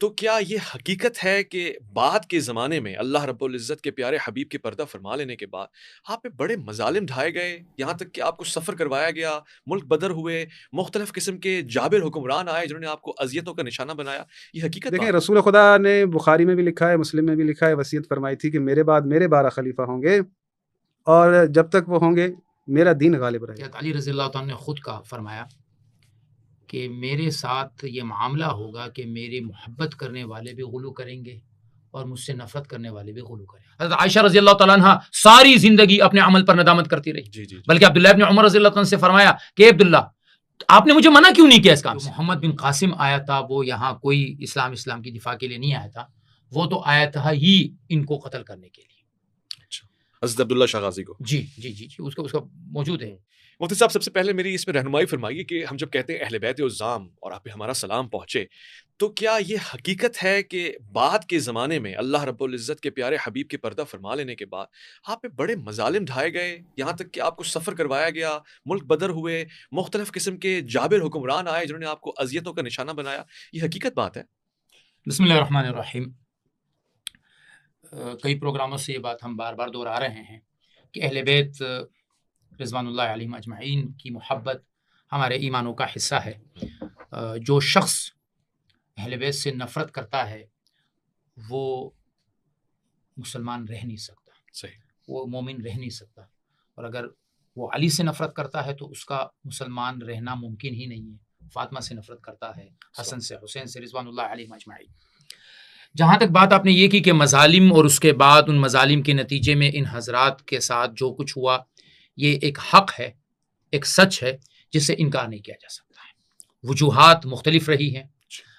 تو کیا یہ حقیقت ہے کہ بعد کے زمانے میں اللہ رب العزت کے پیارے حبیب کے پردہ فرما لینے کے بعد آپ پہ بڑے مظالم ڈھائے گئے، یہاں تک کہ آپ کو سفر کروایا گیا، ملک بدر ہوئے، مختلف قسم کے جابر حکمران آئے جنہوں نے آپ کو اذیتوں کا نشانہ بنایا؟ یہ حقیقت دیکھیں، بات ہے؟ رسول خدا نے بخاری میں بھی لکھا ہے، مسلم میں بھی لکھا ہے، وصیت فرمائی تھی کہ میرے بعد میرے 12 خلیفہ ہوں گے اور جب تک وہ ہوں گے میرا دین غالب رہے گا۔ علی رضی اللہ تعالیٰ نے خود کا فرمایا کہ میرے ساتھ یہ معاملہ ہوگا کہ میری محبت کرنے والے بھی غلو کریں گے اور مجھ سے نفرت کرنے والے بھی غلو کریں گے۔ حضرت عائشہ رضی اللہ تعالیٰ عنہ ساری زندگی اپنے عمل پر ندامت کرتی رہی، جی جی جی۔ بلکہ عبداللہ ابن عمر رضی اللہ تعالیٰ عنہ سے فرمایا کہ عبداللہ آپ نے مجھے منع کیوں نہیں کیا اس کام سے؟ محمد بن قاسم آیا تھا، وہ یہاں کوئی اسلام کی دفاع کے لیے نہیں آیا تھا، وہ تو آیا تھا ہی ان کو قتل کرنے کے لیے۔ اچھا، حضرت عبداللہ شاہ غازی کو؟ جی جی جی جی، اس کا موجود ہے۔ مفتی صاحب، سب سے پہلے میری اس میں رہنمائی فرمائیے کہ ہم جب کہتے ہیں اہل بیت عظام اور آپ پہ ہمارا سلام پہنچے، تو کیا یہ حقیقت ہے کہ بعد کے زمانے میں اللہ رب العزت کے پیارے حبیب کے پردہ فرما لینے کے بعد آپ پہ بڑے مظالم ڈھائے گئے، یہاں تک کہ آپ کو سفر کروایا گیا، ملک بدر ہوئے، مختلف قسم کے جابر حکمران آئے جنہوں نے آپ کو اذیتوں کا نشانہ بنایا؟ یہ حقیقت بات ہے؟ بسم اللہ الرحمن الرحیم۔ کئی پروگراموں سے یہ بات ہم بار بار دہرا رہے ہیں کہ اہل بیت رضوان اللہ علیہم اجمعین کی محبت ہمارے ایمانوں کا حصہ ہے۔ جو شخص اہل بیت سے نفرت کرتا ہے وہ مسلمان رہ نہیں سکتا، صحیح، وہ مومن رہ نہیں سکتا، اور اگر وہ علی سے نفرت کرتا ہے تو اس کا مسلمان رہنا ممکن ہی نہیں ہے۔ فاطمہ سے نفرت کرتا ہے، حسن سے، حسین سے، رضوان اللہ علیہم اجمعین۔ جہاں تک بات آپ نے یہ کی کہ مظالم اور اس کے بعد ان مظالم کے نتیجے میں ان حضرات کے ساتھ جو کچھ ہوا، یہ ایک حق ہے، ایک سچ ہے جس سے انکار نہیں کیا جا سکتا ہے۔ وجوہات مختلف رہی ہیں۔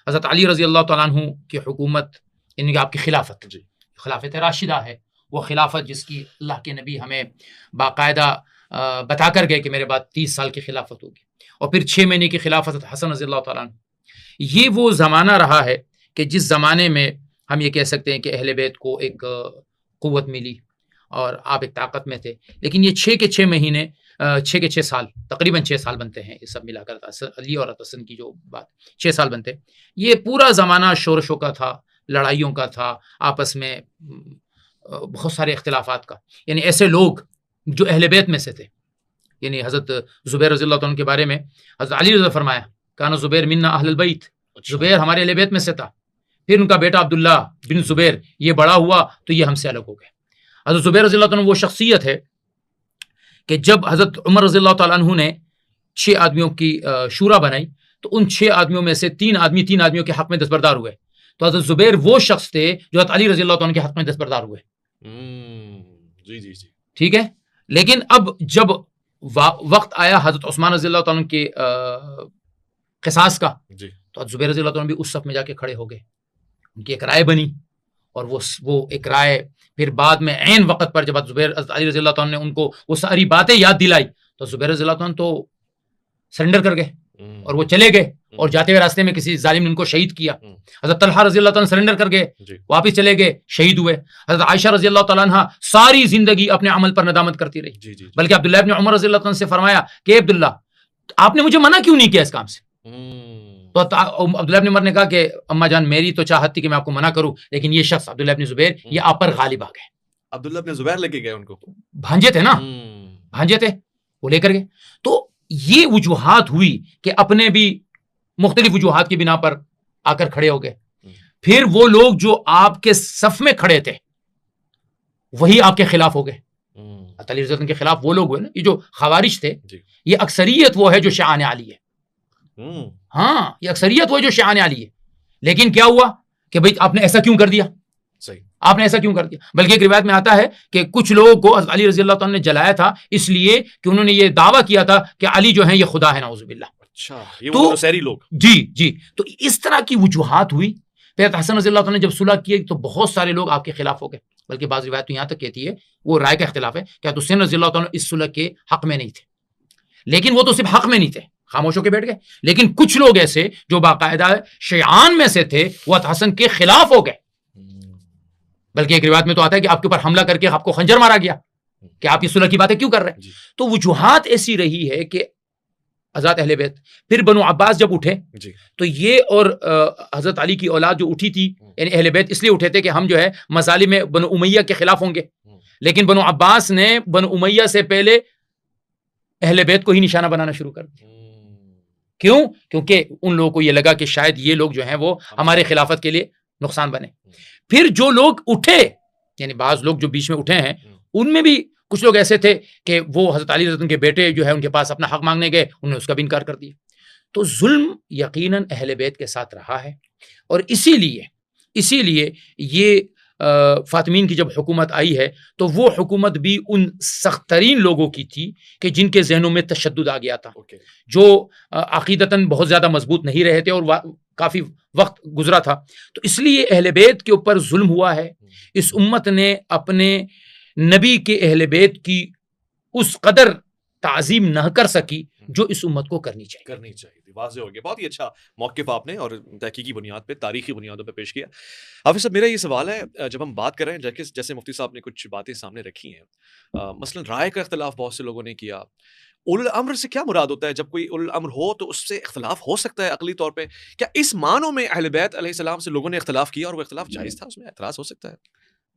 حضرت علی رضی اللہ تعالیٰ عنہ کی حکومت، یعنی کہ آپ کی خلافت، خلافت راشدہ ہے، وہ خلافت جس کی اللہ کے نبی ہمیں باقاعدہ بتا کر گئے کہ میرے بعد 30 سال کی خلافت ہوگی، اور پھر 6 مہینے کی خلافت حسن رضی اللہ تعالیٰ عنہ۔ یہ وہ زمانہ رہا ہے کہ جس زمانے میں ہم یہ کہہ سکتے ہیں کہ اہل بیت کو ایک قوت ملی اور آپ ایک طاقت میں تھے، لیکن یہ 6 کے 6 مہینے، 6 کے 6 سال، تقریباً 6 سال بنتے ہیں یہ سب ملا کر، علی اور حسن کی جو بات 6 سال بنتے، یہ پورا زمانہ شورشوں کا تھا، لڑائیوں کا تھا، آپس میں بہت سارے اختلافات کا۔ یعنی ایسے لوگ جو اہل بیت میں سے تھے، یعنی حضرت زبیر رضی اللہ عنہ کے بارے میں حضرت علی رضی فرمایا کانا زبیر منا اہل البیت، زبیر ہمارے اہل بیت میں سے تھا۔ پھر ان کا بیٹا عبداللہ بن زبیر یہ بڑا ہوا تو یہ ہم سے الگ ہو گئے۔ حضرت زبیر رضی اللہ عنہ وہ شخصیت ہے کہ جب حضرت عمر رضی اللہ تعالیٰ عنہ نے 6 آدمیوں کی شورا بنائی تو ان 6 آدمیوں میں سے 3 آدمیوں کے حق میں دستبردار ہوئے، تو حضرت زبیر وہ شخص تھے جو حضرت علی رضی اللہ عنہ کے حق میں دستبردار ہوئے۔ جی جی جی، ٹھیک ہے۔ لیکن اب جب وقت آیا حضرت عثمان رضی اللہ عنہ کے قصاص کا، تو حضرت زبیر رضی اللہ عنہ بھی اس صف میں جا کے کھڑے ہو گئے، ان کی ایک رائے بنی، اور وہ ایک رائے پھر بعد میں عین وقت پر جب حضرت علی رضی اللہ عنہ نے ان کو وہ ساری باتیں یاد دلائی تو زبیر رضی اللہ عنہ تو سرنڈر کر گئے اور وہ چلے گئے، اور جاتے ہوئے راستے میں کسی ظالم نے ان کو شہید کیا۔ حضرت طلحہ رضی اللہ عنہ سرنڈر کر گئے، واپس چلے گئے، شہید ہوئے۔ حضرت عائشہ رضی اللہ تعالیٰ عنہ ساری زندگی اپنے عمل پر ندامت کرتی رہی، بلکہ عبداللہ ابن عمر رضی اللہ عنہ سے فرمایا کہ عبداللہ آپ نے مجھے منع کیوں نہیں کیا اس کام سے؟ تو عبداللہ ابن عمر نے کہا کہ اماں جان میری تو چاہت تھی کہ میں آپ کو منع کروں، لیکن یہ شخص عبداللہ ابن زبیر یہ آپ پر غالب آ گئے۔ عبداللہ ابن زبیر لے کے گئے ان کو، بھانجے تھے نا، بھانجے تھے، وہ لے کر گئے۔ تو یہ وجوہات ہوئی کہ اپنے بھی مختلف وجوہات کی بنا پر آ کر کھڑے ہو گئے۔ پھر وہ لوگ جو آپ کے صف میں کھڑے تھے وہی آپ کے خلاف ہو گئے، علی رضی اللہ عنہ کے خلاف وہ لوگ ہوئے نا، یہ جو خوارج تھے، یہ اکثریت وہ ہے جو شیعان علی ہے۔ ہاں، یہ اکثریت وہ جو شیعان علی ہے، لیکن کیا ہوا کہ بھئی آپ نے ایسا کیوں کر دیا؟ صحیح، آپ نے ایسا کیوں کر دیا؟ بلکہ ایک روایت میں آتا ہے کہ کچھ لوگوں کو حضرت علی رضی اللہ عنہ نے جلایا تھا اس لیے کہ انہوں نے یہ دعویٰ کیا تھا کہ علی جو ہیں یہ خدا ہے، نعوذ باللہ۔ اچھا، یہ وہ نصیری لوگ، جی، تو اس طرح کی وجوہات ہوئی۔ پھر حسن رضی اللہ عنہ نے جب صلح کی تو بہت سارے لوگ آپ کے خلاف ہو گئے، بلکہ بعض روایت تو یہاں تک کہتی ہے، وہ رائے کا اختلاف ہے کہ حسین رضی اللہ عنہ اس صلح کے حق میں نہیں تھے، لیکن وہ تو صرف حق میں نہیں تھے، خاموش ہو کے بیٹھ گئے۔ لیکن کچھ لوگ ایسے جو باقاعدہ شیعان میں سے تھے وہ حسن کے خلاف ہو گئے، بلکہ ایک روایت میں تو آتا ہے کہ آپ کے اوپر حملہ کر کے آپ کو خنجر مارا گیا کہ آپ یہ صلح کی باتیں کیوں کر رہے ہیں۔ تو وجوہات ایسی رہی ہے کہ حضرات اہل بیت. پھر بنو عباس جب اٹھے جی تو یہ اور حضرت علی کی اولاد جو اٹھی تھی یعنی اہل بیت اس لیے اٹھے تھے کہ ہم جو ہے مظالم بنو امیہ کے خلاف ہوں گے. لیکن بنو عباس نے بنو امیہ سے پہلے اہل بیت کو ہی نشانہ بنانا شروع کر دیا. کیوں؟ کیونکہ ان لوگوں کو یہ لگا کہ شاید یہ لوگ جو ہیں وہ ہمارے خلافت کے لیے نقصان بنے. پھر جو لوگ اٹھے یعنی بعض لوگ جو بیچ میں اٹھے ہیں ان میں بھی کچھ لوگ ایسے تھے کہ وہ حضرت علی رضی اللہ عنہ کے بیٹے جو ہے ان کے پاس اپنا حق مانگنے گئے, انہوں نے اس کا بھی انکار کر دیا. تو ظلم یقیناً اہل بیت کے ساتھ رہا ہے اور اسی لیے یہ فاطمین کی جب حکومت آئی ہے تو وہ حکومت بھی ان سخت ترین لوگوں کی تھی کہ جن کے ذہنوں میں تشدد آ گیا تھا, جو عقیدتاً بہت زیادہ مضبوط نہیں رہے تھے اور کافی وقت گزرا تھا. تو اس لیے اہل بیت کے اوپر ظلم ہوا ہے. اس امت نے اپنے نبی کے اہل بیت کی اس قدر تعظیم نہ کر سکی جو اس امت کو کرنی چاہیے. واضح ہو گیا. بہت ہی اچھا موقف آپ نے اور تحقیقی بنیاد پہ تاریخی بنیادوں پہ پیش کیا. حافظ صاحب میرا یہ سوال ہے, جب ہم بات کر رہے ہیں جیسے مفتی صاحب نے کچھ باتیں سامنے رکھی ہیں, مثلا رائے کا اختلاف بہت سے لوگوں نے کیا. اول الامر سے کیا مراد ہوتا ہے؟ جب کوئی اول الامر ہو تو اس سے اختلاف ہو سکتا ہے عقلی طور پہ. کیا اس معنوں میں اہل بیت علیہ السلام سے لوگوں نے اختلاف کیا اور وہ اختلاف جائز تھا, اس میں اعتراض ہو سکتا ہے؟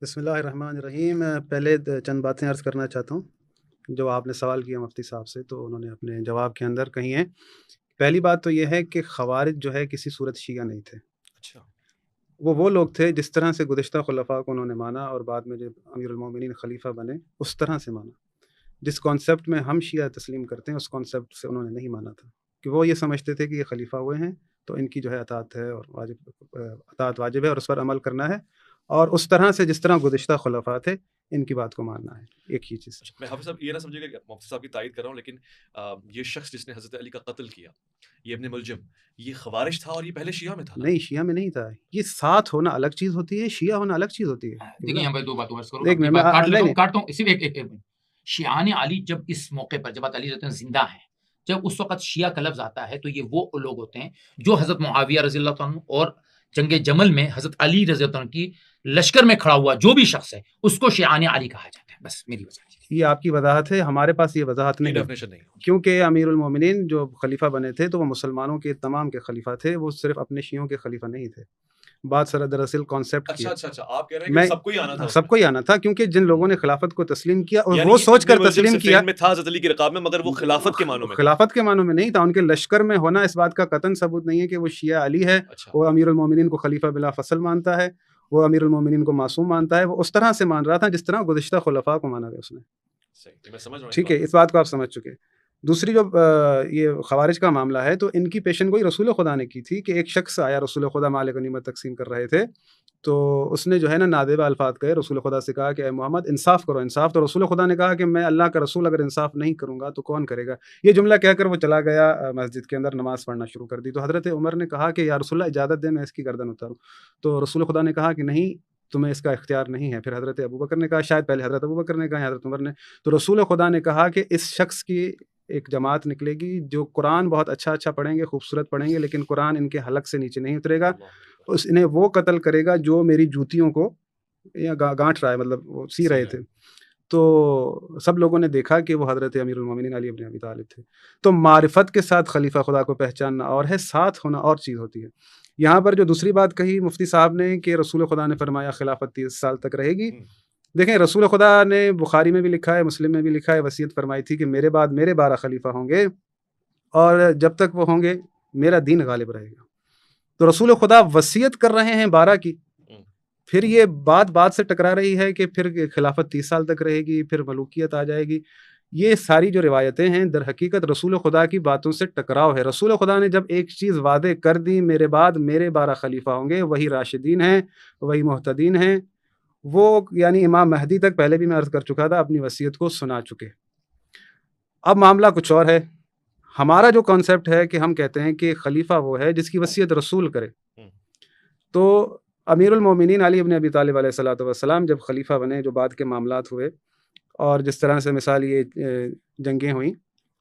بسم اللہ الرحمن الرحیم. پہلے چند باتیں عرض کرنا چاہتا ہوں. جو آپ نے سوال کیا مفتی صاحب سے تو انہوں نے اپنے جواب کے اندر کہی ہیں. پہلی بات تو یہ ہے کہ خوارج جو ہے کسی صورت شیعہ نہیں تھے. اچھا. وہ لوگ تھے جس طرح سے گزشتہ خلفاء کو انہوں نے مانا اور بعد میں جب امیر المومنین خلیفہ بنے اس طرح سے مانا. جس کانسیپٹ میں ہم شیعہ تسلیم کرتے ہیں اس کانسیپٹ سے انہوں نے نہیں مانا تھا, کہ وہ یہ سمجھتے تھے کہ یہ خلیفہ ہوئے ہیں تو ان کی جو ہے اطاعت ہے اور اطاعت واجب ہے اور اس پر عمل کرنا ہے, اور اس طرح سے جس طرح گزشتہ خلفاء تھے ان کی بات کو ماننا ہے. ایک ہی چیز. میں حافظ صاحب یہ نہ سمجھے گا کہ مفتی صاحب کی تائید کر رہا ہوں, لیکن یہ شخص جس نے حضرت علی کا قتل کیا, یہ ابن ملجم, یہ خوارج تھا اور یہ پہلے شیعہ میں تھا؟ نہیں, شیعہ میں نہیں تھا. یہ ساتھ ہونا الگ چیز ہوتی ہے, شیعہ ہونا الگ چیز ہوتی ہے. دیکھیں یہاں پہ دو باتوں عرض کروں, کاٹتا ہوں اسی ایک شیعان علی جب اس موقع پر جب علی رضی اللہ عنہ زندہ ہیں, جب اس وقت شیعہ کا لفظ آتا ہے تو یہ وہ لوگ ہوتے ہیں جو حضرت معاویہ رضی اللہ عنہ اور جنگ جمل میں حضرت علی رضی اللہ عنہ کی لشکر میں کھڑا ہوا جو بھی شخص ہے اس کو شیعان علی کہا جاتا ہے. بس میری وجہ یہ آپ کی وضاحت ہے, ہمارے پاس یہ وضاحت نہیں ہے, کیونکہ امیر المومنین جو خلیفہ بنے تھے تو وہ مسلمانوں کے تمام کے خلیفہ تھے, وہ صرف اپنے شیعوں کے خلیفہ نہیں تھے. بات سر دراصل کانسیپٹ کی. اچھا آپ کہہ رہے ہیں کہ سب کو ہی آنا تھا. سب کو ہی آنا تھا, کیونکہ جن لوگوں نے خلافت کو تسلیم کیا اور وہ سوچ کر تسلیم کیا میں تھا حضرت علی کی رکاب میں, مگر وہ خلافت کے معنوں میں, خلافت کے معنوں میں نہیں تھا. ان کے لشکر میں ہونا اس بات کا قطعاً ثبوت نہیں ہے کہ وہ شیعہ علی ہے. وہ امیر المومنین کو خلیفہ بلا فصل مانتا ہے, وہ امیر المومنین کو معصوم مانتا ہے. وہ اس طرح سے مان رہا تھا جس طرح گزشتہ خلفاء کو مانا گیا اس نے. ٹھیک ہے, اس بات کو آپ سمجھ چکے. دوسری جو یہ خوارج کا معاملہ ہے تو ان کی پیشن گوئی رسول خدا نے کی تھی کہ ایک شخص آیا, رسول خدا مال غنیمت تقسیم کر رہے تھے, تو اس نے جو ہے نا نادیبہ الفاظ کہے, رسول خدا سے کہا کہ اے محمد انصاف کرو انصاف. تو رسول خدا نے کہا کہ میں اللہ کا رسول اگر انصاف نہیں کروں گا تو کون کرے گا. یہ جملہ کہہ کر وہ چلا گیا مسجد کے اندر, نماز پڑھنا شروع کر دی. تو حضرت عمر نے کہا کہ یا رسول اللہ اجازت دے میں اس کی گردن اتاروں. تو رسول خدا نے کہا کہ نہیں, تمہیں اس کا اختیار نہیں ہے. پھر حضرت ابوبکر نے کہا, شاید پہلے حضرت ابوبکر نے کہا یا حضرت عمر نے. تو رسول خدا نے کہا کہ اس شخص کی ایک جماعت نکلے گی جو قرآن بہت اچھا پڑھیں گے, خوبصورت پڑھیں گے, لیکن قرآن ان کے حلق سے نیچے نہیں اترے گا. انہیں وہ قتل کرے گا جو میری جوتیوں کو یا گانٹھ رہا ہے, مطلب وہ سی رہے تھے. تو سب لوگوں نے دیکھا کہ وہ حضرت امیر المومنین علی بن ابی طالب تھے. تو معرفت کے ساتھ خلیفہ خدا کو پہچاننا اور ہے, ساتھ ہونا اور چیز ہوتی ہے. یہاں پر جو دوسری بات کہی مفتی صاحب نے کہ رسول خدا نے فرمایا خلافت 30 سال تک رہے گی. دیکھیں رسول خدا نے بخاری میں بھی لکھا ہے, مسلم میں بھی لکھا ہے, وصیت فرمائی تھی کہ میرے بعد میرے 12 خلیفہ ہوں گے اور جب تک وہ ہوں گے میرا دین غالب رہے گا. تو رسول خدا وصیت کر رہے ہیں 12 کی, پھر یہ بات سے ٹکرا رہی ہے کہ پھر خلافت 30 سال تک رہے گی, پھر ملوکیت آ جائے گی. یہ ساری جو روایتیں ہیں در حقیقت رسول خدا کی باتوں سے ٹکراؤ ہے. رسول خدا نے جب ایک چیز وعدے کر دی, میرے بعد میرے 12 خلیفہ ہوں گے, وہی راشدین ہیں, وہی محتدین ہیں, وہ یعنی امام مہدی تک, پہلے بھی میں عرض کر چکا تھا, اپنی وصیت کو سنا چکے. اب معاملہ کچھ اور ہے. ہمارا جو کانسیپٹ ہے کہ ہم کہتے ہیں کہ خلیفہ وہ ہے جس کی وصیت رسول کرے. تو امیر المومنین علی ابن ابی طالب علیہ الصلوۃ والسلام جب خلیفہ بنے, جو بعد کے معاملات ہوئے اور جس طرح سے مثال یہ جنگیں ہوئیں,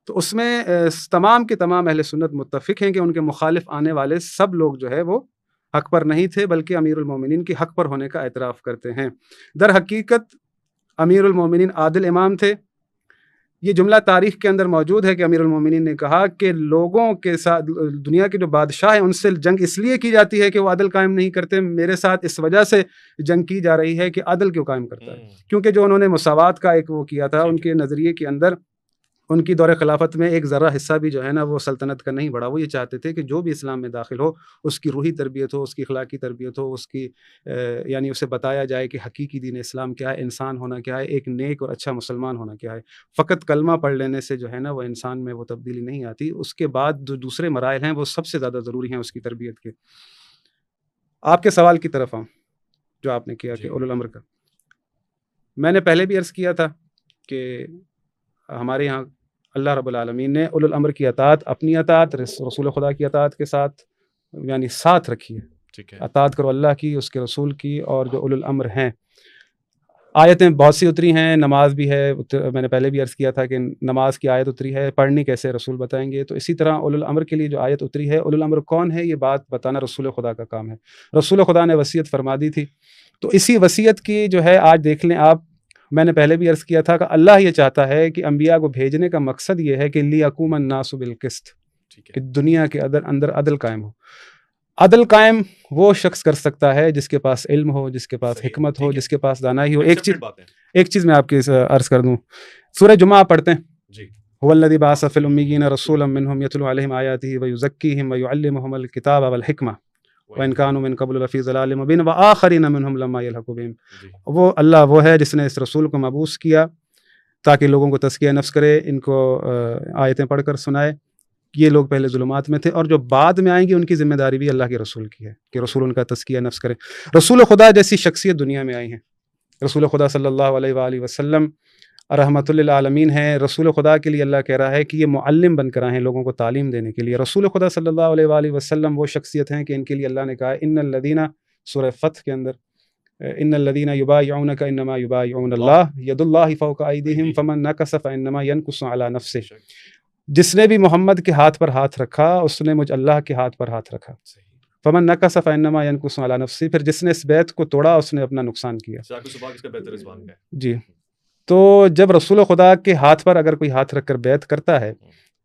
تو اس میں تمام کے تمام اہل سنت متفق ہیں کہ ان کے مخالف آنے والے سب لوگ جو ہے وہ حق پر نہیں تھے, بلکہ امیر المومنین کی حق پر ہونے کا اعتراف کرتے ہیں. در حقیقت امیر المومنین عادل امام تھے, یہ جملہ تاریخ کے اندر موجود ہے کہ امیر المومنین نے کہا کہ لوگوں کے ساتھ دنیا کے جو بادشاہ ہیں ان سے جنگ اس لیے کی جاتی ہے کہ وہ عدل قائم نہیں کرتے، میرے ساتھ اس وجہ سے جنگ کی جا رہی ہے کہ عدل کیوں قائم کرتا ہے، کیونکہ جو انہوں نے مساوات کا ایک وہ کیا تھا ان کے نظریے کے اندر، ان کی دور خلافت میں ایک ذرہ حصہ بھی جو ہے نا وہ سلطنت کا نہیں بڑھا. وہ یہ چاہتے تھے کہ جو بھی اسلام میں داخل ہو اس کی روحی تربیت ہو، اس کی اخلاقی تربیت ہو، اس کی یعنی اسے بتایا جائے کہ حقیقی دین اسلام کیا ہے، انسان ہونا کیا ہے، ایک نیک اور اچھا مسلمان ہونا کیا ہے. فقط کلمہ پڑھ لینے سے جو ہے نا وہ انسان میں وہ تبدیلی نہیں آتی، اس کے بعد جو دوسرے مراحل ہیں وہ سب سے زیادہ ضروری ہیں اس کی تربیت کے. آپ کے سوال کی طرف آؤں جو آپ نے کیا کہ اولو الامر کا، میں نے پہلے بھی عرض کیا تھا کہ ہمارے یہاں اللہ رب العالمین نے اولو الامر کی اطاعت، اپنی اطاعت رسول خدا کی اطاعت کے ساتھ یعنی ساتھ رکھی ہے. اطاعت کرو اللہ کی، اس کے رسول کی، اور جو اولو الامر ہیں. آیتیں بہت سی اتری ہیں، نماز بھی ہے، میں نے پہلے بھی عرض کیا تھا کہ نماز کی آیت اتری ہے، پڑھنی کیسے رسول بتائیں گے. تو اسی طرح اولو الامر کے لیے جو آیت اتری ہے، اولو الامر کون ہے یہ بات بتانا رسول خدا کا کام ہے. رسول خدا نے وصیت فرما دی تھی، تو اسی وصیت کی جو ہے آج دیکھ لیں آپ. میں نے پہلے بھی عرض کیا تھا کہ اللہ یہ چاہتا ہے کہ انبیاء کو بھیجنے کا مقصد یہ ہے کہ لیقوم الناس بالقسط، کہ دنیا کے اندر عدل قائم ہو. عدل قائم وہ شخص کر سکتا ہے جس کے پاس علم ہو، جس کے پاس حکمت ہو، جس کے پاس دانائی ہو. ایک چیز میں آپ کی عرض کر دوں، سورہ جمعہ آپ پڑھتے ہیں، هو الذی بعث فی الامیین رسولا منہم یتلو علیہم آیاتہ ویزکیہم ویعلمہم الکتاب والحکمہ وَإِن كَانُوا مِن قَبْلُ لَفِي ضَلَالٍ مُبِينٍ وَآخَرِينَ مِنْهُمْ لَمَّا يَلْحَقُوا بِهِمْ. وہ اللہ وہ ہے جس نے اس رسول کو مبعوث کیا تاکہ لوگوں کو تزکیہ نفس کرے، ان کو آیتیں پڑھ کر سنائے. یہ لوگ پہلے ظلمات میں تھے، اور جو بعد میں آئیں گے ان کی ذمہ داری بھی اللہ کے رسول کی ہے کہ رسول ان کا تزکیہ نفس کرے. رسول خدا جیسی شخصیت دنیا میں آئی ہیں. رسول خدا صلی اللہ علیہ وآلہ وسلم رحمۃ للعالمین ہیں. رسول خدا کے لیے اللہ کہہ رہا ہے کہ یہ معلم بن کر آئے ہیں لوگوں کو تعلیم دینے کے لیے. رسول خدا صلی اللہ علیہ وآلہ وسلم وہ شخصیت ہیں کہ ان کے لیے اللہ نے کہا ان الذین، سورہ فتح کے اندر، ان الذین یبایعونک انما یبایعون اللہ ید اللہ فوق ایدیہم فمن نکث فانما ینکث علی نفسہ. جس نے بھی محمد کے ہاتھ پر ہاتھ رکھا اس نے مجھ اللہ کے ہاتھ پر ہاتھ رکھا. فمن نکث فانما ینکث علی نفسہ. پھر جس نے اس بیت کو توڑا اس نے اپنا نقصان کیا. جی، تو جب رسول خدا کے ہاتھ پر اگر کوئی ہاتھ رکھ کر بیعت کرتا ہے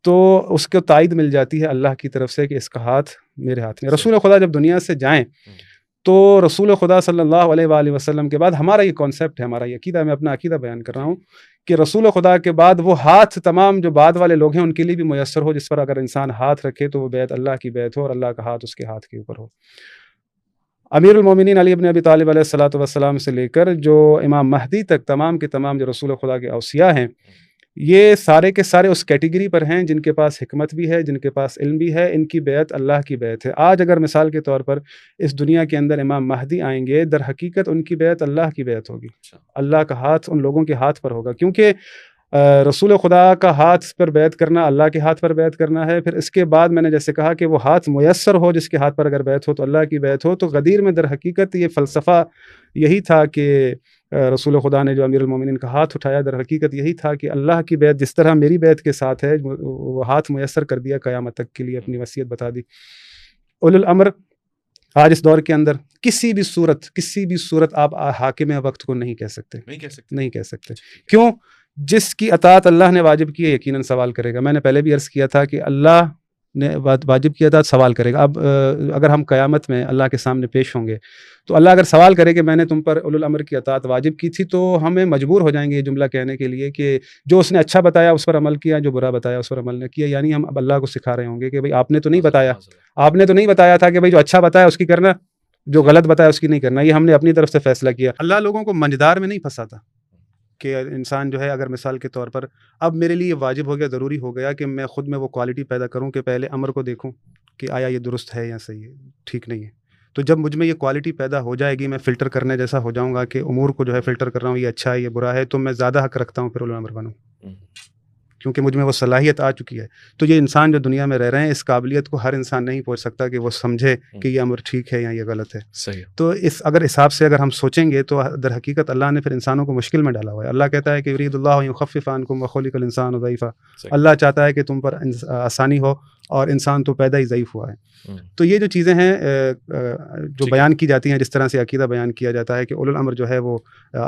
تو اس کو تائید مل جاتی ہے اللہ کی طرف سے کہ اس کا ہاتھ میرے ہاتھ میں. رسول خدا جب دنیا سے جائیں تو رسول خدا صلی اللہ علیہ وآلہ وسلم کے بعد ہمارا یہ کانسیپٹ ہے، ہمارا یہ عقیدہ، میں اپنا عقیدہ بیان کر رہا ہوں کہ رسول خدا کے بعد وہ ہاتھ تمام جو بعد والے لوگ ہیں ان کے لیے بھی میسر ہو، جس پر اگر انسان ہاتھ رکھے تو وہ بیعت اللہ کی بیعت ہو اور اللہ کا ہاتھ اس کے ہاتھ کے اوپر ہو. امیر المومنین علی ابن ابی طالب علیہ الصلوۃ والسلام سے لے کر جو امام مہدی تک تمام کے تمام جو رسول خدا کے اوصیاء ہیں، یہ سارے کے سارے اس کیٹیگری پر ہیں جن کے پاس حکمت بھی ہے، جن کے پاس علم بھی ہے. ان کی بیعت اللہ کی بیعت ہے. آج اگر مثال کے طور پر اس دنیا کے اندر امام مہدی آئیں گے، در حقیقت ان کی بیعت اللہ کی بیعت ہوگی. اللہ کا ہاتھ ان لوگوں کے ہاتھ پر ہوگا، کیونکہ رسول خدا کا ہاتھ پر بیعت کرنا اللہ کے ہاتھ پر بیعت کرنا ہے. پھر اس کے بعد میں نے جیسے کہا کہ وہ ہاتھ میسر ہو جس کے ہاتھ پر اگر بیعت ہو تو اللہ کی بیعت ہو. تو غدیر میں در حقیقت یہ فلسفہ یہی تھا کہ رسول خدا نے جو امیر المومنین کا ہاتھ اٹھایا، در حقیقت یہی تھا کہ اللہ کی بیعت جس طرح میری بیعت کے ساتھ ہے وہ ہاتھ میسر کر دیا قیامت تک کے لیے، اپنی وصیت بتا دی. اولو الامر آج اس دور کے اندر کسی بھی صورت آپ حاکم وقت کو نہیں کہہ سکتے. کیوں؟ جس کی اطاعت اللہ نے واجب کی ہے یقیناً سوال کرے گا. میں نے پہلے بھی عرض کیا تھا کہ اللہ نے واجب کی اطاعت سوال کرے گا. اب اگر ہم قیامت میں اللہ کے سامنے پیش ہوں گے تو اللہ اگر سوال کرے کہ میں نے تم پر اولو الامر کی اطاعت واجب کی تھی، تو ہمیں مجبور ہو جائیں گے یہ جملہ کہنے کے لیے کہ جو اس نے اچھا بتایا اس پر عمل کیا، جو برا بتایا اس پر عمل نہ کیا. یعنی ہم اب اللہ کو سکھا رہے ہوں گے کہ بھئی آپ نے تو نہیں بتایا تھا کہ بھئی جو اچھا بتایا اس کی کرنا، جو غلط بتایا اس کی نہیں کرنا. یہ ہم نے اپنی طرف سے فیصلہ کیا. اللہ لوگوں کو منجدار میں نہیں پھنساتا کہ انسان جو ہے اگر مثال کے طور پر اب میرے لیے واجب ہو گیا، ضروری ہو گیا کہ میں خود میں وہ کوالٹی پیدا کروں کہ پہلے امر کو دیکھوں کہ آیا یہ درست ہے یا صحیح ہے، ٹھیک نہیں ہے. تو جب مجھ میں یہ کوالٹی پیدا ہو جائے گی، میں فلٹر کرنے جیسا ہو جاؤں گا کہ امور کو جو ہے فلٹر کر رہا ہوں، یہ اچھا ہے یہ برا ہے، تو میں زیادہ حق رکھتا ہوں پھر اولو الامر بنوں، کیونکہ مجھ میں وہ صلاحیت آ چکی ہے. تو یہ انسان جو دنیا میں رہ رہے ہیں، اس قابلیت کو ہر انسان نہیں پہنچ سکتا کہ وہ سمجھے کہ یہ امر ٹھیک ہے یا یہ غلط ہے. صحیح. تو اس اگر حساب سے اگر ہم سوچیں گے تو در حقیقت اللہ نے پھر انسانوں کو مشکل میں ڈالا ہوا ہے. اللہ کہتا ہے کہ یرید اللہ ان یخفف عنکم وخلق الانسان ضعیفا. اللہ چاہتا ہے کہ تم پر آسانی ہو اور انسان تو پیدا ہی ضعیف ہوا ہے. تو یہ جو چیزیں ہیں جو بیان کی جاتی ہیں، جس طرح سے عقیدہ بیان کیا جاتا ہے کہ اولو الامر جو ہے وہ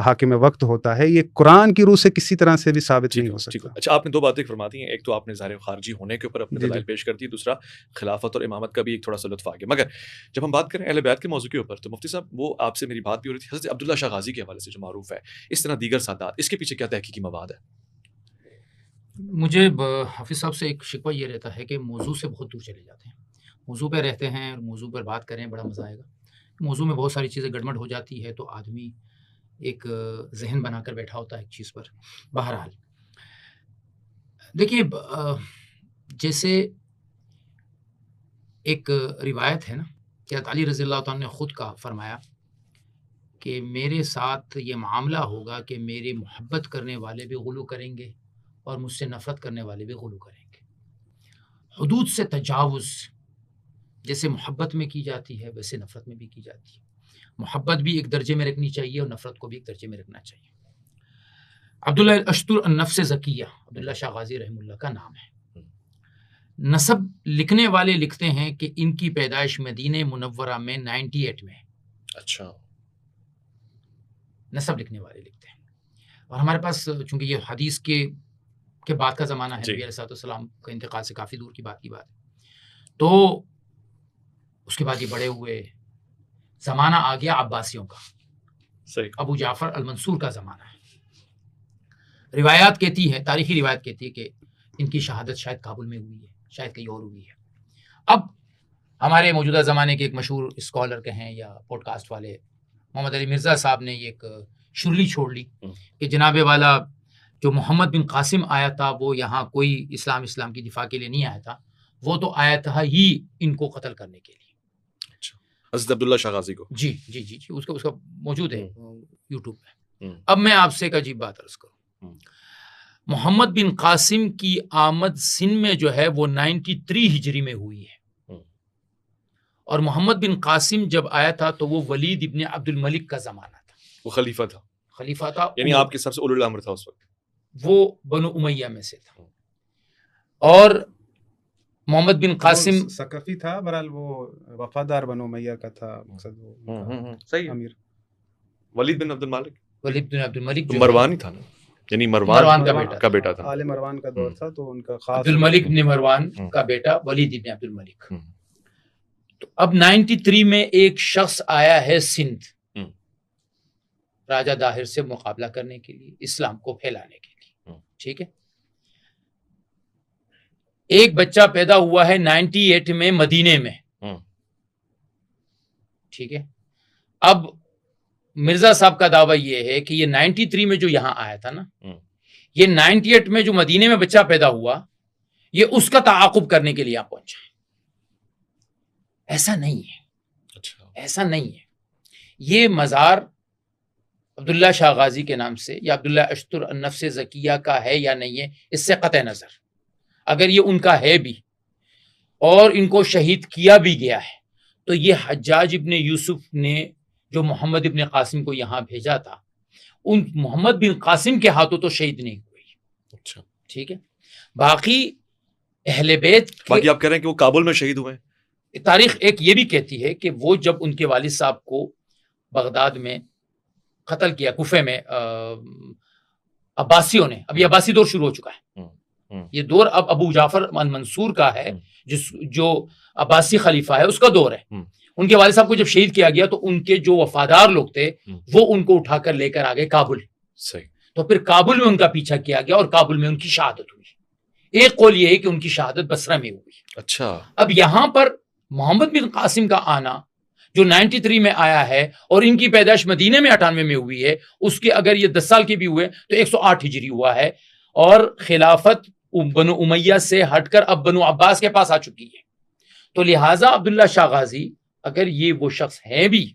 حاکم وقت ہوتا ہے، یہ قرآن کی روح سے کسی طرح سے بھی ثابت نہیں ہو سکتا. اچھا، آپ نے دو باتیں فرما دی ہیں، ایک تو آپ نے ظاہر خارجی ہونے کے اوپر اپنے دلائل پیش کر دی، دوسرا خلافت اور امامت کا بھی ایک تھوڑا سا لطف آ گیا. مگر جب ہم بات کریں اہل بیت کے موضوع کے اوپر تو مفتی صاحب وہ آپ سے میری بات بھی ہو رہی تھی حضرت عبداللہ شاہ غازی کے حوالے سے جو معروف ہے، اس طرح دیگر سادات، اس کے پیچھے کیا تحقیقی مواد ہے؟ مجھے حافظ صاحب سے ایک شکوہ یہ رہتا ہے کہ موضوع سے بہت دور چلے جاتے ہیں. موضوع پہ رہتے ہیں اور موضوع پر بات کریں بڑا مزہ آئے گا. موضوع میں بہت ساری چیزیں گڑبڑ ہو جاتی ہے تو آدمی ایک ذہن بنا کر بیٹھا ہوتا ہے ایک چیز پر. بہرحال دیکھیے، جیسے ایک روایت ہے نا کہ علی رضی اللہ تعالیٰ نے خود کا فرمایا کہ میرے ساتھ یہ معاملہ ہوگا کہ میری محبت کرنے والے بھی غلو کریں گے اور مجھ سے نفرت کرنے والے بھی غلو کریں گے. حدود سے تجاوز جیسے محبت میں کی جاتی ہے ویسے نفرت میں بھی کی جاتی ہے. محبت بھی ایک درجے میں رکھنی چاہیے اور نفرت کو بھی ایک درجے میں رکھنا چاہیے. عبداللہ اشتر النفس زکیہ عبداللہ شاہ غازی رحمہ اللہ کا نام ہے. نسب لکھنے والے لکھتے ہیں کہ ان کی پیدائش مدینہ منورہ میں 98 میں. اچھا، نسب لکھنے والے لکھتے ہیں. اور ہمارے پاس چونکہ یہ حدیث کے بعد کا زمانہ ہے، نبی علیہ السلام کا انتقال سے کافی دور کی بات ہے، تو اس کے بعد یہ بڑے ہوئے، زمانہ آ گیا عباسیوں کا. صحیح. ابو جعفر المنصور کا زمانہ ہے. روایات کہتی ہے، تاریخی روایت کہتی ہے کہ ان کی شہادت شاید کابل میں ہوئی ہے، شاید کہیں اور ہوئی ہے. اب ہمارے موجودہ زمانے کے ایک مشہور اسکالر کہیں یا پوڈ کاسٹ والے محمد علی مرزا صاحب نے یہ ایک شرلی چھوڑ لی کہ جناب والا جو محمد بن قاسم آیا تھا وہ یہاں کوئی اسلام کی دفاع کے لیے نہیں آیا تھا، وہ تو آیا تھا ہی ان کو قتل کرنے کے لیے. حضرت عبداللہ شاہ غازی کو جی اس کا موجود ہے یوٹیوب پہ. اب میں آپ سے ایک عجیب بات عرض کروں. محمد بن قاسم کی آمد سندھ میں جو ہے وہ 93 ہجری میں ہوئی ہے، اور محمد بن قاسم جب آیا تھا تو وہ ولید ابن عبد الملک کا زمانہ تھا. وہ خلیفہ تھا، یعنی آپ کے سب سے اولو الامر تھا اس وقت. وہ بنو امیہ میں سے تھا. اور محمد بن قاسم ثقفی تھا، بہرحال وہ وفادار بنو امیہ کا تھا. مقصد وہ صحیح. امیر ولید بن عبد الملک مروان ہی تھا نا، یعنی مروان کا بیٹا تھا. آل مروان کا دور تھا تو ان کا خاص عبد الملک بن مروان کا بیٹا ولید بن عبد الملک. تو اب 93 میں ایک شخص آیا ہے سندھ راجہ داہر سے مقابلہ کرنے کے لیے، اسلام کو پھیلانے کے لیے. ٹھیک ہے. ایک بچہ پیدا ہوا ہے 98 میں مدینے میں. ٹھیک ہے. اب مرزا صاحب کا دعویٰ یہ ہے کہ یہ 93 میں جو یہاں آیا تھا نا، یہ 98 میں جو مدینے میں بچہ پیدا ہوا یہ اس کا تعاقب کرنے کے لیے یہاں پہنچا ہے. ایسا نہیں ہے. ایسا نہیں ہے. یہ مزار عبداللہ شاہ غازی کے نام سے یا عبداللہ اشتر النفس زکیہ کا ہے یا نہیں ہے، اس سے قطع نظر. اگر یہ ان کا ہے بھی اور ان کو شہید کیا بھی گیا ہے تو یہ حجاج ابن یوسف نے جو محمد ابن قاسم کو یہاں بھیجا تھا، ان محمد بن قاسم کے ہاتھوں تو شہید نہیں ہوئی. اچھا، ٹھیک ہے. باقی اہل بیت باقی آپ کہہ رہے ہیں کہ وہ کابل میں شہید ہوئے. تاریخ ایک یہ بھی کہتی ہے کہ وہ جب ان کے والد صاحب کو بغداد میں قتل کیا، کوفے میں عباسیوں نے، اب یہ عباسی دور شروع ہو چکا ہے. یہ دور اب ابو جعفر منصور کا ہے، جو عباسی خلیفہ ہے اس کا دور ہے. ان کے والد صاحب کو جب شہید کیا گیا تو ان کے جو وفادار لوگ تھے وہ ان کو اٹھا کر لے کر آ گئے کابل. صحیح. تو پھر کابل میں ان کا پیچھا کیا گیا اور کابل میں ان کی شہادت ہوئی. ایک قول یہ ہے کہ ان کی شہادت بصرہ میں ہوئی. اچھا. اب یہاں پر محمد بن قاسم کا آنا جو 93 میں آیا ہے اور ان کی پیدائش مدینے میں 98 میں ہوئی ہے، اس کے اگر یہ 10 سال کے بھی ہوئے تو 108 ہجری ہوا ہے، اور خلافت بنو امیہ سے ہٹ کر اب بنو عباس کے پاس آ چکی ہے. تو لہٰذا عبداللہ شاہ غازی اگر یہ وہ شخص ہیں بھی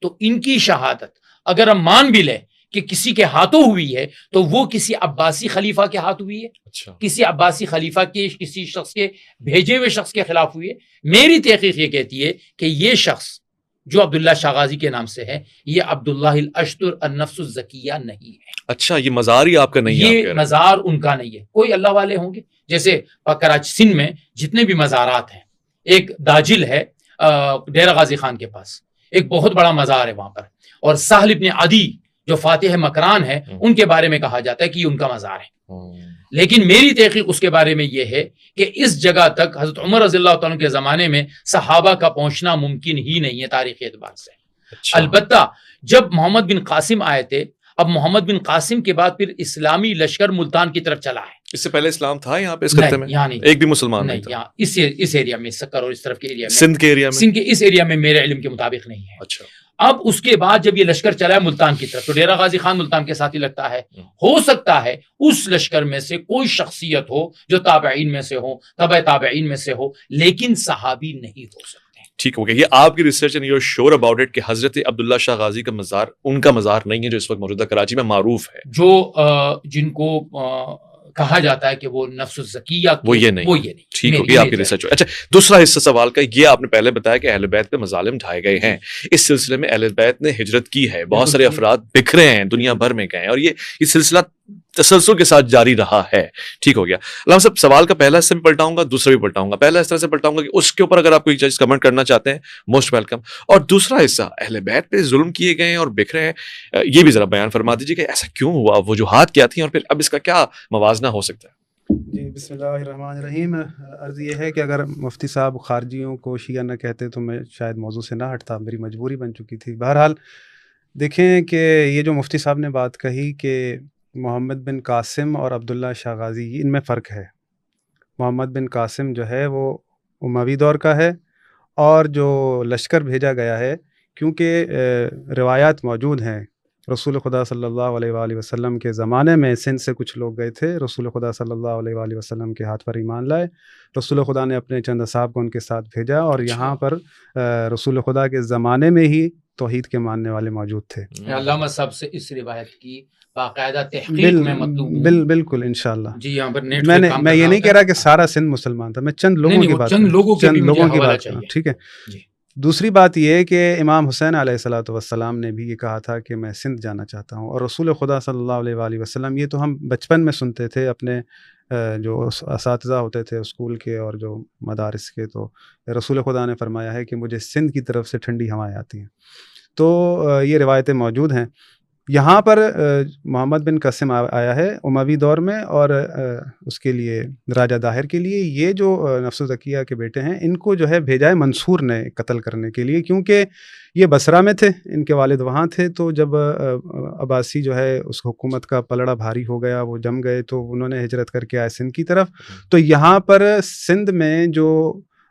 تو ان کی شہادت اگر ہم مان بھی لیں کہ کسی کے ہاتھوں ہوئی ہے تو وہ کسی عباسی خلیفہ کے ہاتھ ہوئی ہے. اچھا. کسی عباسی خلیفہ کے کسی شخص کے بھیجے ہوئے شخص کے خلاف ہوئی ہے. میری تحقیق یہ کہتی ہے کہ یہ شخص جو عبداللہ شاہ غازی کے نام سے ہے، یہ عبداللہ الاشتر النفس الزکیہ نہیں ہے. اچھا، یہ مزار ہی آپ کا نہیں ہے؟ یہ مزار ان کا نہیں ہے. کوئی اللہ والے ہوں گے، جیسے کراچی سندھ میں جتنے بھی مزارات ہیں، ایک داجل ہے ڈیرہ غازی خان کے پاس، ایک بہت بڑا مزار ہے وہاں پر، اور سہل ابن عدی جو فاتح مکران ہے ان کے بارے میں کہا جاتا ہے کہ یہ ان کا مزار ہے. لیکن میری تحقیق اس کے بارے میں یہ ہے کہ اس جگہ تک حضرت عمر رضی اللہ تعالیٰ کے زمانے میں صحابہ کا پہنچنا ممکن ہی نہیں ہے تاریخی اعتبار سے. البتہ جب محمد بن قاسم آئے تھے، اب محمد بن قاسم کے بعد پھر اسلامی لشکر ملتان کی طرف چلا ہے. اس سے پہلے اسلام تھا یہاں پہ اس خطے میں؟ ایک بھی مسلمان نہیں تھا اس ایریا میں، سکر اور اس طرف کے ایریا میں، سندھ کے ایریا میں، سندھ کے اس ایریا میں میرے علم کے مطابق نہیں ہے. اچھا. اب اس کے بعد جب یہ لشکر چلا ہے ملتان کی طرف، تو ڈیرہ غازی خان ملتان کے ساتھ ہی لگتا ہے. ہو سکتا ہے اس لشکر میں سے کوئی شخصیت ہو جو تابعین میں سے ہو، تبع تابعین میں سے ہو، لیکن صحابی نہیں ہو سکتے. ٹھیک ہو گیا. یہ آپ کی research and you are sure about it کہ حضرت عبداللہ شاہ غازی کا مزار ان کا مزار نہیں ہے جو اس وقت موجودہ کراچی میں معروف ہے، جو جن کو کہا جاتا ہے کہ وہ نفس الزکیہ، وہ یہ نہیں. ٹھیک ہو گیا آپ کی ریسرچ. اچھا، دوسرا حصہ سوال کا یہ آپ نے پہلے بتایا کہ اہل بیت پہ مظالم ڈھائے گئے ہیں. اس سلسلے میں اہل بیت نے ہجرت کی ہے، بہت سارے افراد بکھرے ہیں، دنیا بھر میں گئے ہیں، اور یہ سلسلہ تسلسل کے ساتھ جاری رہا ہے. ٹھیک ہو گیا. علامہ صاحب، سوال کا پہلا حصہ بھی پلٹاؤں گا، دوسرا بھی پلٹاؤں گا. پہلا اس طرح سے پلٹاؤں گا کہ اس کے اوپر اگر آپ کوئی چیز کمنٹ کرنا چاہتے ہیں موسٹ ویلکم، اور دوسرا حصہ اہل بیت پہ ظلم کیے گئے ہیں اور بکھرے ہیں، یہ بھی ذرا بیان فرما دیجیے کہ ایسا کیوں ہوا، وجوہات کیا تھیں، اور پھر اب اس کا کیا موازنہ ہو سکتا ہے. جی، بسم اللہ الرحمن الرحیم. عرض یہ ہے کہ اگر مفتی صاحب خارجیوں کو شیعہ نہ کہتے تو میں شاید موضوع سے نہ ہٹتا، میری مجبوری بن چکی تھی. بہرحال دیکھیں کہ یہ جو مفتی صاحب نے بات کہی کہ محمد بن قاسم اور عبداللہ شاہ غازی، ان میں فرق ہے. محمد بن قاسم جو ہے وہ اموی دور کا ہے، اور جو لشکر بھیجا گیا ہے، کیونکہ روایات موجود ہیں، رسول خدا صلی اللہ علیہ وآلہ وسلم کے زمانے میں سندھ سے کچھ لوگ گئے تھے، رسول خدا صلی اللہ علیہ وآلہ وسلم کے ہاتھ پر ایمان لائے. رسول خدا نے اپنے چند اصحاب کو ان کے ساتھ بھیجا، اور یہاں پر رسول خدا کے زمانے میں ہی توحید کے ماننے والے موجود تھے. علامہ صاحب سے اس روایت کی باقاعدہ تحقیق میں مطلوب بالکل انشاءاللہ. جی، یہاں پر میں یہ نہیں کہہ رہا کہ سارا سندھ مسلمان تھا، میں چند لوگوں کی بات کر رہا. ٹھیک ہے. دوسری بات یہ ہے کہ امام حسین علیہ الصلوۃ والسلام نے بھی یہ کہا تھا کہ میں سندھ جانا چاہتا ہوں، اور رسول خدا صلی اللہ علیہ وآلہ وسلم، یہ تو ہم بچپن میں سنتے تھے اپنے جو اساتذہ ہوتے تھے اسکول کے اور جو مدارس کے، تو رسول خدا نے فرمایا ہے کہ مجھے سندھ کی طرف سے ٹھنڈی ہوائیں آتی ہیں. تو یہ روایتیں موجود ہیں. یہاں پر محمد بن قاسم آیا ہے اموی دور میں، اور اس کے لیے راجہ داہر کے لیے یہ جو نفس زکیہ کے بیٹے ہیں، ان کو جو ہے بھیجا ہے منصور نے قتل کرنے کے لیے، کیونکہ یہ بصرہ میں تھے، ان کے والد وہاں تھے. تو جب عباسی جو ہے اس حکومت کا پلڑا بھاری ہو گیا، وہ جم گئے، تو انہوں نے ہجرت کر کے آئے سندھ کی طرف. تو یہاں پر سندھ میں جو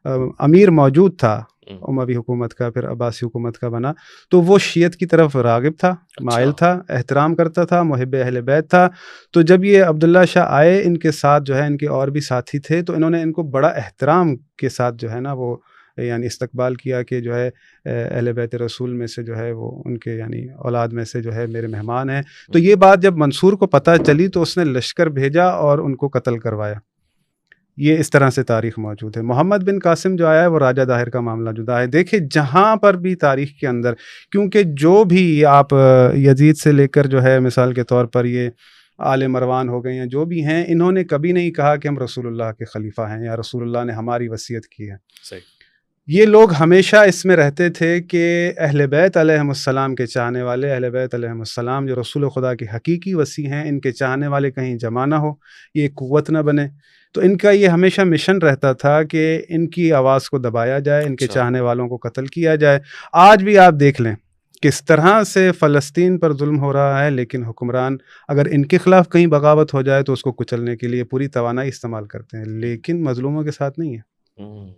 امیر موجود تھا اموی حکومت کا، پھر عباسی حکومت کا بنا، تو وہ شیعت کی طرف راغب تھا، مائل تھا، احترام کرتا تھا، محب اہل بیت تھا. تو جب یہ عبداللہ شاہ آئے، ان کے ساتھ جو ہے ان کے اور بھی ساتھی تھے، تو انہوں نے ان کو بڑا احترام کے ساتھ جو ہے نا وہ یعنی استقبال کیا کہ جو ہے اہل بیت رسول میں سے جو ہے وہ ان کے یعنی اولاد میں سے جو ہے میرے مہمان ہیں. تو یہ بات جب منصور کو پتہ چلی تو اس نے لشکر بھیجا اور ان کو قتل کروایا. یہ اس طرح سے تاریخ موجود ہے. محمد بن قاسم جو آیا ہے وہ راجہ داہر کا معاملہ جدا ہے. دیکھیں جہاں پر بھی تاریخ کے اندر، کیونکہ جو بھی آپ یزید سے لے کر جو ہے مثال کے طور پر یہ آل مروان ہو گئے ہیں، جو بھی ہیں، انہوں نے کبھی نہیں کہا کہ ہم رسول اللہ کے خلیفہ ہیں یا رسول اللہ نے ہماری وصیت کی ہے. صحیح. یہ لوگ ہمیشہ اس میں رہتے تھے کہ اہل بیت علیہم السلام کے چاہنے والے، اہل بیت علیہم السلام جو رسول خدا کے حقیقی وصی ہیں، ان کے چاہنے والے کہیں جمع نہ ہو، یہ قوت نہ بنے. تو ان کا یہ ہمیشہ مشن رہتا تھا کہ ان کی آواز کو دبایا جائے، ان کے چاہنے والوں کو قتل کیا جائے. آج بھی آپ دیکھ لیں کس طرح سے فلسطین پر ظلم ہو رہا ہے، لیکن حکمران اگر ان کے خلاف کہیں بغاوت ہو جائے تو اس کو کچلنے کے لیے پوری توانائی استعمال کرتے ہیں، لیکن مظلوموں کے ساتھ نہیں ہے.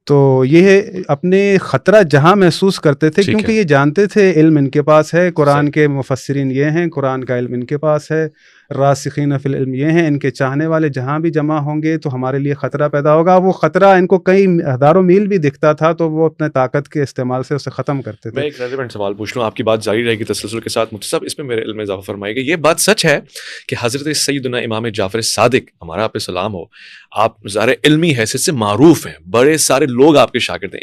تو یہ اپنے خطرہ جہاں محسوس کرتے تھے، کیونکہ یہ جانتے تھے علم ان کے پاس ہے، قرآن کے مفسرین یہ ہیں، قرآن کا علم ان کے پاس ہے، راسخین فی العلم یہ ہیں، ان کے چاہنے والے جہاں بھی جمع ہوں گے تو ہمارے لیے خطرہ پیدا ہوگا. وہ خطرہ ان کو کئی ہزاروں میل بھی دکھتا تھا تو وہ اپنے طاقت کے استعمال سے اسے ختم کرتے تھے. میں ایک ریلیونٹ سوال پوچھ لوں، آپ کی بات جاری رہے گی تسلسل کے ساتھ. مفتی صاحب اس میں میرے علم میں اضافہ فرمائے گا، یہ بات سچ ہے کہ حضرت سیدنا امام جعفر صادق ہمارا آپ پہ سلام ہو، آپ ظاہر علمی حیثیت سے معروف ہیں، بڑے سارے لوگ آپ کے شاگرد ہیں،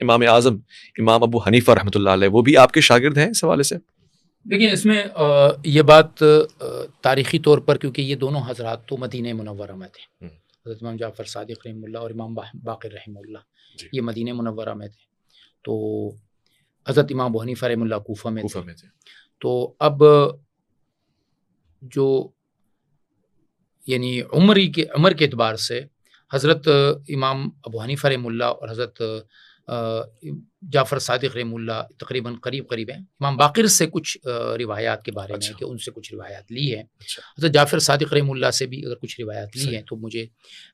امام اعظم امام ابو حنیفہ رحمۃ اللہ علیہ وہ بھی آپ کے شاگرد ہیں اس حوالے سے؟ دیکھیں اس میں یہ بات تاریخی طور پر، کیونکہ یہ دونوں حضرات تو مدینہ منورہ میں تھے، حضرت امام جعفر صادق رحمہ اللہ اور امام باقر رحمہ اللہ یہ مدینہ منورہ میں تھے، تو حضرت امام ابو حنیفہ رحمہ اللہ کوفہ میں تھے. تو اب جو یعنی عمر کے اعتبار سے حضرت امام ابو حنیفہ رحمہ اللہ اور حضرت جعفر صادق رحمہ اللہ تقریباً قریب ہیں. امام باقر سے کچھ روایات کے بارے میں کہ ان سے کچھ روایات لی ہیں، حضرت جعفر صادق رحمہ اللہ سے بھی اگر کچھ روایات لی ہیں. تو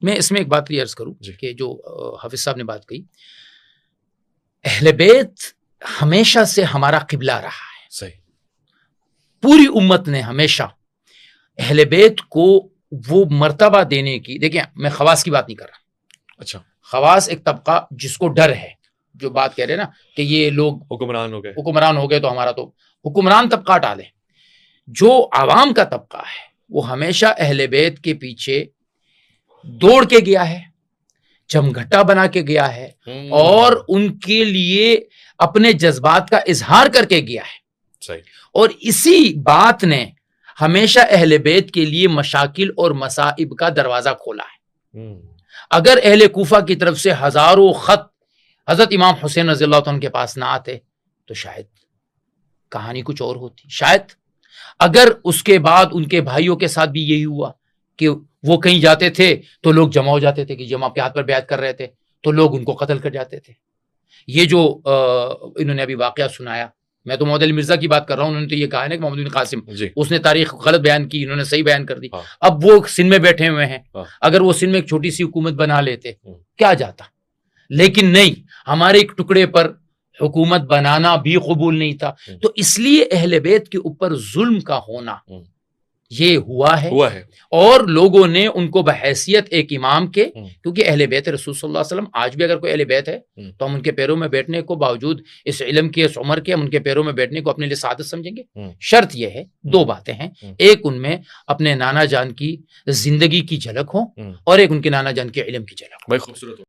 میں اس میں ایک بات عرض کروں کہ جو حافظ صاحب نے بات کہی، اہل بیت ہمیشہ سے ہمارا قبلہ رہا ہے. صحیح. پوری امت نے ہمیشہ اہل بیت کو وہ مرتبہ دینے کی، دیکھیں میں خواص کی بات نہیں کر رہا. اچھا، خواص ایک طبقہ جس کو ڈر ہے، جو بات کہہ رہے ہیں نا کہ یہ لوگ حکمران ہو گئے تو ہمارا تو حکمران طبقہ ہٹا لیں. جو عوام کا طبقہ ہے وہ ہمیشہ اہل بیت کے پیچھے دوڑ کے گیا ہے، جمگھٹا بنا کے گیا ہے، اور ان کے لیے اپنے جذبات کا اظہار کر کے گیا ہے. صحیح. اور اسی بات نے ہمیشہ اہل بیت کے لیے مشاکل اور مصائب کا دروازہ کھولا ہے. اگر اہل کوفہ کی طرف سے ہزاروں خط حضرت امام حسین رضی اللہ عنہ کے پاس نہ آتے تو شاید کہانی کچھ اور ہوتی. شاید اگر اس کے بعد ان کے بھائیوں کے ساتھ بھی یہی ہوا کہ وہ کہیں جاتے تھے تو لوگ جمع ہو جاتے تھے کہ جمع کے ہاتھ پر بیعت کر رہے تھے تو لوگ ان کو قتل کر جاتے تھے. یہ جو انہوں نے ابھی واقعہ سنایا، میں تو محمد علی مرزا کی بات کر رہا ہوں، انہوں نے تو یہ کہا ہے نا کہ محمد بن قاسم اس نے تاریخ غلط بیان کی، انہوں نے صحیح بیان کر دی. اب وہ سندھ میں بیٹھے ہوئے ہیں، اگر وہ سندھ میں ایک چھوٹی سی حکومت بنا لیتے کیا جاتا، لیکن نہیں، ہمارے ایک ٹکڑے پر حکومت بنانا بھی قبول نہیں تھا. تو اس لیے اہل بیت کے اوپر ظلم کا ہونا یہ ہوا ہے، اور لوگوں نے ان کو بحیثیت ایک امام کے، کیونکہ اہل بیت رسول صلی اللہ علیہ وسلم، آج بھی اگر کوئی اہل بیت ہے تو ہم ان کے پیروں میں بیٹھنے کو، باوجود اس علم کی، اس عمر کے، ہم ان کے پیروں میں بیٹھنے کو اپنے لیے سعادت سمجھیں گے. شرط یہ ہے، دو باتیں ہیں، ایک ان میں اپنے نانا جان کی زندگی کی جھلک ہو، اور ایک ان کے نانا جان کے علم کی جھلک ہو.